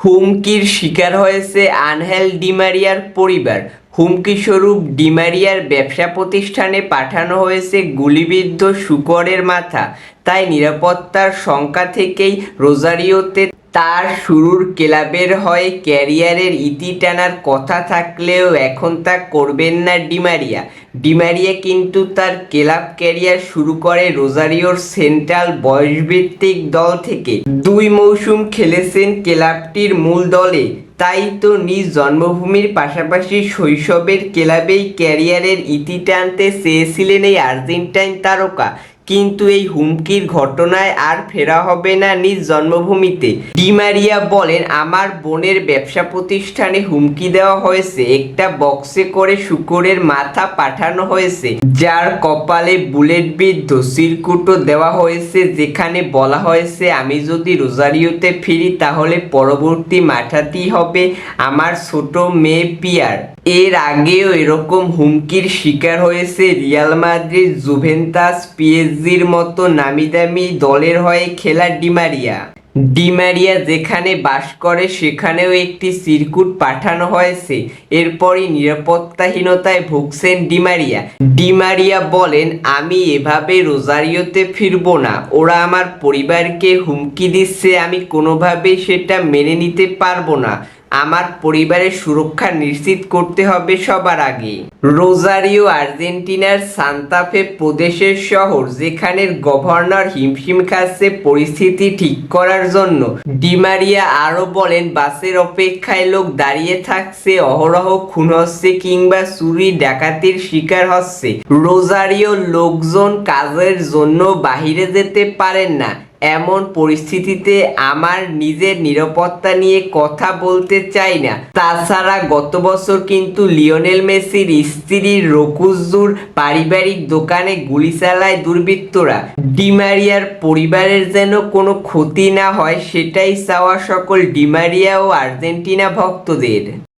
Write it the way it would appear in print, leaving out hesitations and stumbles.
হুমকির শিকার হয়েছে আনহেল ডি মারিয়ার পরিবার। হুমকিস্বরূপ ডি মারিয়ার ব্যবসা প্রতিষ্ঠানে পাঠানো হয়েছে গুলিবিদ্ধ শুকরের মাথা। তাই নিরাপত্তার শঙ্কা থেকেই রোজারিওতে তার শুরুর ক্লাবের হয়ে ক্যারিয়ারের ইতি টানার কথা থাকলেও এখন তা করবেন না ডি মারিয়া। ডি মারিয়া কিন্তু তার ক্লাব ক্যারিয়ার শুরু করে রোজারিওর সেন্ট্রাল বয়সভিত্তিক দল থেকে। 2 মৌসুম খেলেছেন ক্লাবটির মূল দলে। তাই তো নিজ জন্মভূমির পাশাপাশি শৈশবের ক্লাবেই ক্যারিয়ারের ইতি টানতে চেয়েছিলেন এই আর্জেন্টাইন তারকা। কিন্তু এই হুমকির ঘটনায় আর ফেরা হবে না নিজ জন্মভূমিতে। ডি মারিয়া বলেন, আমার বোনের ব্যবসা প্রতিষ্ঠানে হুমকি দেওয়া হয়েছে। একটা বক্সে করে শুকরের মাথা পাঠানো হয়েছে, যার কপালে বুলেটবিদ্ধ চিরকুটও দেওয়া হয়েছে, যেখানে বলা হয়েছে আমি যদি রোজারিওতে ফিরি তাহলে পরবর্তী মাঠাতেই হবে আমার ছোট মেয়ে পিয়ার। এর আগেও এরকম হুমকির শিকার হয়েছে রিয়াল মাদ্রিদ, জুভেন্টাস, পিএসজির মতো নামিদামি দলের হয়ে খেলা ডি মারিয়া। ডি মারিয়া যেখানে বাস করে সেখানেও একটি চিরকুট পাঠানো হয়েছে। এরপরই নিরাপত্তাহীনতায় ভুগছেন ডি মারিয়া। ডি মারিয়া বলেন, আমি এভাবে রোজারিওতে ফিরব না। ওরা আমার পরিবারকে হুমকি দিচ্ছে, আমি কোনোভাবেই সেটা মেনে নিতে পারবো না। আমার পরিবারের সুরক্ষা নিশ্চিত করতে হবে সবার আগে। রোজারিও আর্জেন্টিনার সান্তা ফে প্রদেশের শহর, যেখানের গভর্নর হিমশিম খাচ্ছে পরিস্থিতি ঠিক করার জন্য। ডি মারিয়া আরও বলেন, বাসের অপেক্ষায় লোক দাঁড়িয়ে থাকছে, অহরহ খুন হচ্ছে কিংবা চুরি ডাকাতির শিকার হচ্ছে। রোজারিও লোকজন কাজের জন্য বাহিরে যেতে পারেন না। এমন পরিস্থিতিতে আমার নিজের নিরাপত্তা নিয়ে কথা বলতে চাই না। তাছাড়া গত বছর কিন্তু লিওনেল মেসির স্ত্রী রোকুজুর পারিবারিক দোকানে গুলি চালায় দুর্বৃত্তরা। ডি মারিয়ার পরিবারের যেন কোনো ক্ষতি না হয়, সেটাই চাওয়া সকল ডি মারিয়া ও আর্জেন্টিনা ভক্তদের।